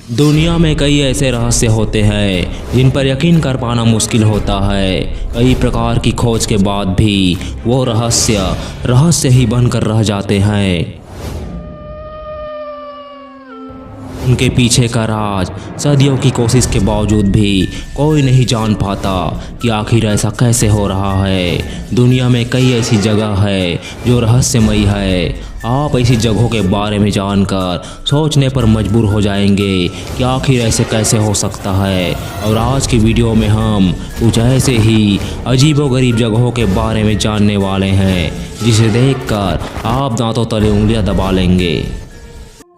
दुनिया में कई ऐसे रहस्य होते हैं जिन पर यकीन कर पाना मुश्किल होता है। कई प्रकार की खोज के बाद भी वो रहस्य ही बनकर रह जाते हैं। उनके पीछे का राज सदियों की कोशिश के बावजूद भी कोई नहीं जान पाता कि आखिर ऐसा कैसे हो रहा है। दुनिया में कई ऐसी जगह है जो रहस्यमयी है। आप ऐसी जगहों के बारे में जानकर सोचने पर मजबूर हो जाएंगे कि आखिर ऐसे कैसे हो सकता है। और आज की वीडियो में हम कुछ ऐसे ही अजीबोगरीब जगहों के बारे में जानने वाले हैं जिसे देखकर आप दांतों तले उंगलियां दबा लेंगे।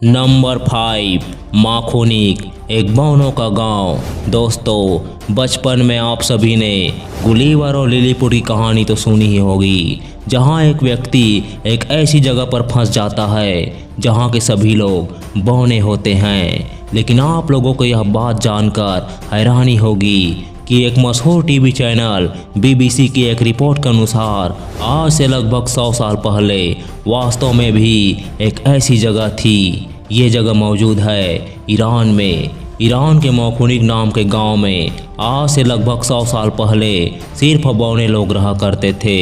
नंबर 5, माखोनिक, एक बौनों का गांव। दोस्तों, बचपन में आप सभी ने गुलीवर और लिलीपुट की कहानी तो सुनी ही होगी, जहां एक व्यक्ति एक ऐसी जगह पर फंस जाता है जहां के सभी लोग बौने होते हैं। लेकिन आप लोगों को यह बात जानकर हैरानी होगी कि एक मशहूर टीवी चैनल BBC की एक रिपोर्ट के अनुसार आज से लगभग 100 साल पहले वास्तव में भी एक ऐसी जगह थी। ये जगह मौजूद है ईरान में। ईरान के माखोनिक नाम के गांव में आज से लगभग 100 साल पहले सिर्फ बौने लोग रहा करते थे।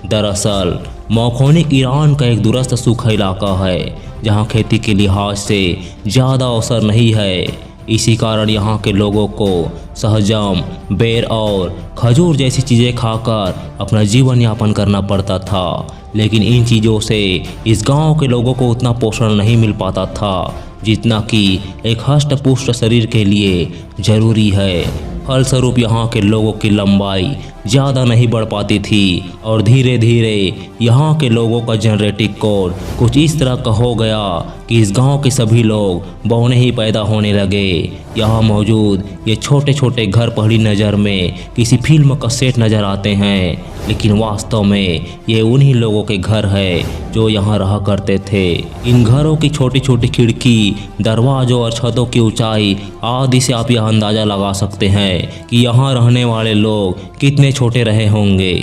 दरअसल माखोनिक ईरान का एक दूरस्थ सूखा इलाका है जहां खेती के लिहाज से ज़्यादा अवसर नहीं है। इसी कारण यहाँ के लोगों को सहजम, बेर और खजूर जैसी चीज़ें खाकर अपना जीवन यापन करना पड़ता था। लेकिन इन चीज़ों से इस गांव के लोगों को उतना पोषण नहीं मिल पाता था जितना कि एक हष्ट पुष्ट शरीर के लिए ज़रूरी है। फलस्वरूप यहाँ के लोगों की लंबाई ज़्यादा नहीं बढ़ पाती थी और धीरे धीरे यहाँ के लोगों का जेनेटिक कोड कुछ इस तरह का हो गया कि इस गांव के सभी लोग बौने ही पैदा होने लगे। यहाँ मौजूद ये छोटे छोटे घर पहली नज़र में किसी फिल्म का सेट नज़र आते हैं, लेकिन वास्तव में ये उन्हीं लोगों के घर है जो यहाँ रहा करते थे। इन घरों की छोटी छोटी खिड़की, दरवाजों और छतों की ऊंचाई आदि से आप यह अंदाज़ा लगा सकते हैं कि यहाँ रहने वाले लोग कितने छोटे रहे होंगे।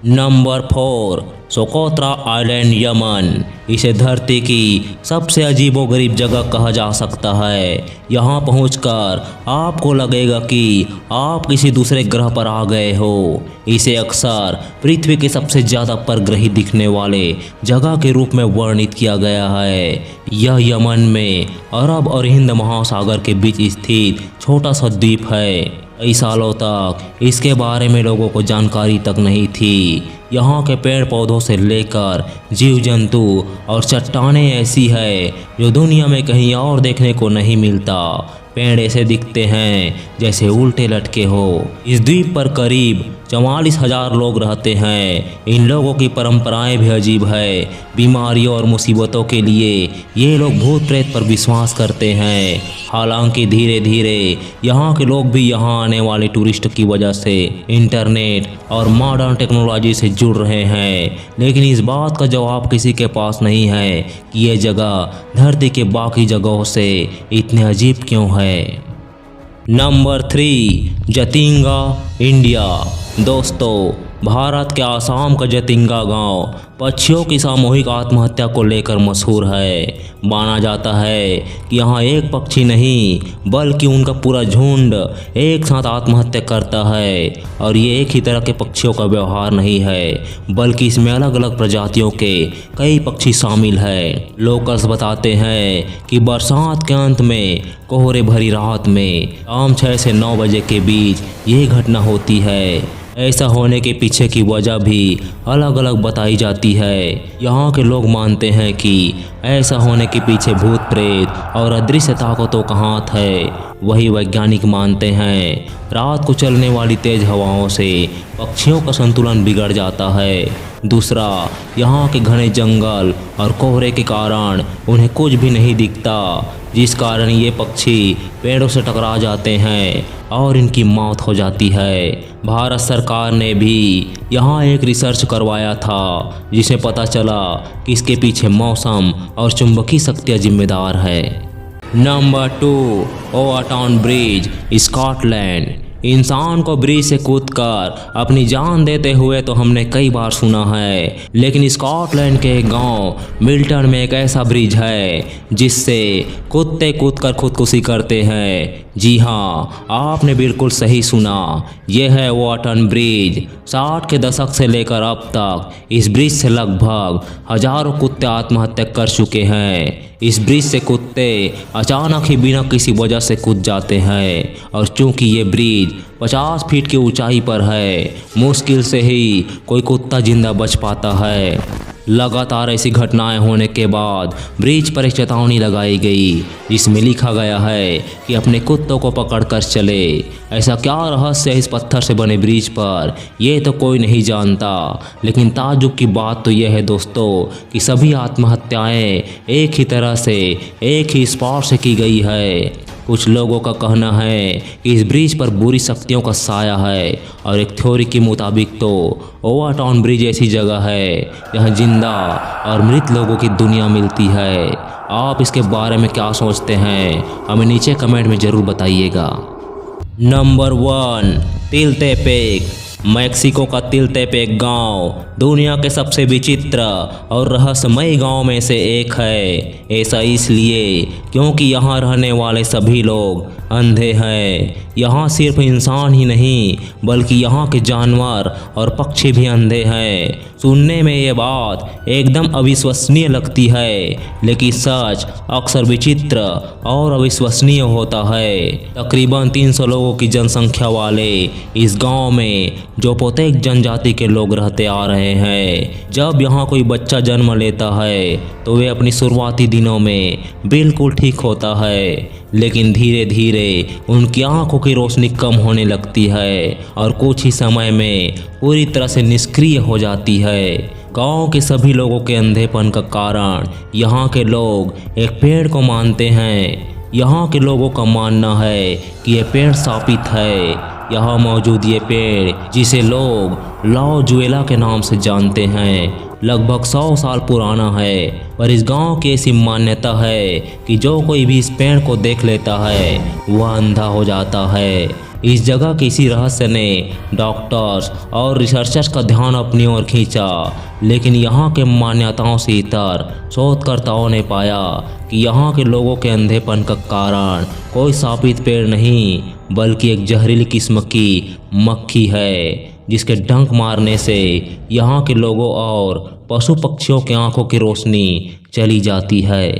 Number 4, Socotra island, Yemen. इसे धरती की सबसे अजीबोगरीब जगह कहा जा सकता है। यहाँ पहुंचकर आपको लगेगा कि आप किसी दूसरे ग्रह पर आ गए हो। इसे अक्सर पृथ्वी के सबसे ज़्यादा परग्रही दिखने वाले जगह के रूप में वर्णित किया गया है। यह यमन में अरब और हिंद महासागर के बीच स्थित छोटा सा द्वीप है। कई सालों तक इसके बारे में लोगों को जानकारी तक नहीं थी। यहाँ के पेड़ पौधों से लेकर जीव जंतु और चट्टानें ऐसी है जो दुनिया में कहीं और देखने को नहीं मिलता। पेड़ ऐसे दिखते हैं जैसे उल्टे लटके हो। इस द्वीप पर करीब 44,000 लोग रहते हैं। इन लोगों की परंपराएं भी अजीब है। बीमारियों और मुसीबतों के लिए ये लोग भूत प्रेत पर विश्वास करते हैं। हालांकि धीरे धीरे यहाँ के लोग भी यहाँ आने वाले टूरिस्ट की वजह से इंटरनेट और मॉडर्न टेक्नोलॉजी से जुड़ रहे हैं, लेकिन इस बात का जवाब किसी के पास नहीं है कि ये जगह धरती के बाकी जगहों से इतने अजीब क्यों है। Number 3, Jatinga, India. दोस्तों, भारत के आसाम का जतिंगा गांव पक्षियों की सामूहिक आत्महत्या को लेकर मशहूर है। माना जाता है कि यहाँ एक पक्षी नहीं बल्कि उनका पूरा झुंड एक साथ आत्महत्या करता है। और ये एक ही तरह के पक्षियों का व्यवहार नहीं है, बल्कि इसमें अलग अलग प्रजातियों के कई पक्षी शामिल हैं। लोकल्स बताते हैं कि बरसात के अंत में कोहरे भरी रात में शाम 6 से 9 बजे के बीच ये घटना होती है। ऐसा होने के पीछे की वजह भी अलग अलग बताई जाती है। यहाँ के लोग मानते हैं कि ऐसा होने के पीछे भूत प्रेत और अदृश्य ताकतों का हाथ है। वही वैज्ञानिक मानते हैं रात को चलने वाली तेज हवाओं से पक्षियों का संतुलन बिगड़ जाता है। दूसरा, यहाँ के घने जंगल और कोहरे के कारण उन्हें कुछ भी नहीं दिखता, जिस कारण ये पक्षी पेड़ों से टकरा जाते हैं और इनकी मौत हो जाती है। भारत सरकार ने भी यहाँ एक रिसर्च करवाया था जिसे पता चला कि इसके पीछे मौसम और चुंबकीय शक्तियाँ जिम्मेदार है। Number 2, Overtoun bridge, Scotland. इंसान को ब्रिज से कूदकर अपनी जान देते हुए तो हमने कई बार सुना है, लेकिन स्कॉटलैंड के एक गांव मिल्टन में एक ऐसा ब्रिज है जिससे कुत्ते कूदकर खुदकुशी करते हैं। जी हाँ, आपने बिल्कुल सही सुना, यह है वॉटन ब्रिज। 60 के दशक से लेकर अब तक इस ब्रिज से लगभग हजारों कुत्ते आत्महत्या कर चुके हैं। इस ब्रिज से कुत्ते अचानक ही बिना किसी वजह से कूद जाते हैं, और चूंकि ये ब्रिज 50 फीट की ऊंचाई पर है, मुश्किल से ही कोई कुत्ता जिंदा बच पाता है। लगातार ऐसी घटनाएं होने के बाद ब्रिज पर एक चेतावनी लगाई गई जिसमें लिखा गया है कि अपने कुत्तों को पकड़कर चले। ऐसा क्या रहस्य है इस पत्थर से बने ब्रिज पर, ये तो कोई नहीं जानता, लेकिन ताज्जुब की बात तो यह है दोस्तों कि सभी आत्महत्याएं एक ही तरह से एक ही स्पॉट से की गई है। कुछ लोगों का कहना है कि इस ब्रिज पर बुरी शक्तियों का साया है, और एक थ्योरी के मुताबिक तो ओवरटाउन ब्रिज ऐसी जगह है जहां जिंदा और मृत लोगों की दुनिया मिलती है। आप इसके बारे में क्या सोचते हैं, हमें नीचे कमेंट में ज़रूर बताइएगा। नंबर 1, तिल्टेपेक। मैक्सिको का तिल्टेपेक गांव दुनिया के सबसे विचित्र और रहस्यमय गांव में से एक है। ऐसा इसलिए क्योंकि यहाँ रहने वाले सभी लोग अंधे हैं। यहाँ सिर्फ इंसान ही नहीं बल्कि यहाँ के जानवर और पक्षी भी अंधे हैं। सुनने में ये बात एकदम अविश्वसनीय लगती है, लेकिन सच अक्सर विचित्र और अविश्वसनीय होता है। तकरीबन 300 लोगों की जनसंख्या वाले इस गांव में जो प्रत्येक जनजाति के लोग रहते आ रहे हैं। जब यहाँ कोई बच्चा जन्म लेता है तो वे अपनी शुरुआती दिनों में बिल्कुल ठीक होता है, लेकिन धीरे धीरे उनकी आंखों की रोशनी कम होने लगती है और कुछ ही समय में पूरी तरह से निष्क्रिय हो जाती है। गांव के सभी लोगों के अंधेपन का कारण यहाँ के लोग एक पेड़ को मानते हैं। यहाँ के लोगों का मानना है कि ये पेड़ शापित है। यहाँ मौजूद ये पेड़, जिसे लोग लाओ जुएला के नाम से जानते हैं, लगभग 100 साल पुराना है। पर इस गांव की ऐसी मान्यता है कि जो कोई भी इस पेड़ को देख लेता है वह अंधा हो जाता है। इस जगह के इसी रहस्य ने डॉक्टर्स और रिसर्चर्स का ध्यान अपनी ओर खींचा, लेकिन यहाँ के मान्यताओं से इतर शोधकर्ताओं ने पाया कि यहाँ के लोगों के अंधेपन का कारण कोई शापित पेड़ नहीं बल्कि एक जहरीली किस्म की मक्खी है, जिसके डंक मारने से यहाँ के लोगों और पशु पक्षियों की आंखों की रोशनी चली जाती है।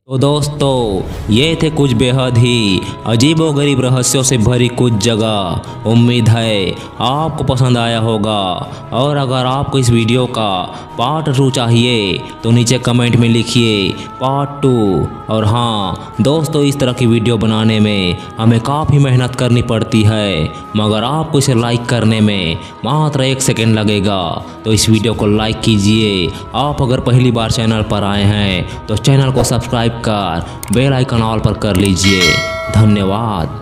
तो दोस्तों, ये थे कुछ बेहद ही अजीबोगरीब रहस्यों से भरी कुछ जगह। उम्मीद है आपको पसंद आया होगा, और अगर आपको इस वीडियो का पार्ट 2 चाहिए तो नीचे कमेंट में लिखिए पार्ट 2। और हाँ दोस्तों, इस तरह की वीडियो बनाने में हमें काफ़ी मेहनत करनी पड़ती है, मगर आपको इसे लाइक करने में मात्र 1 सेकेंड लगेगा, तो इस वीडियो को लाइक कीजिए। आप अगर पहली बार चैनल पर आए हैं तो चैनल को सब्सक्राइब कर बेल आइकन ऑल पर कर लीजिए। धन्यवाद।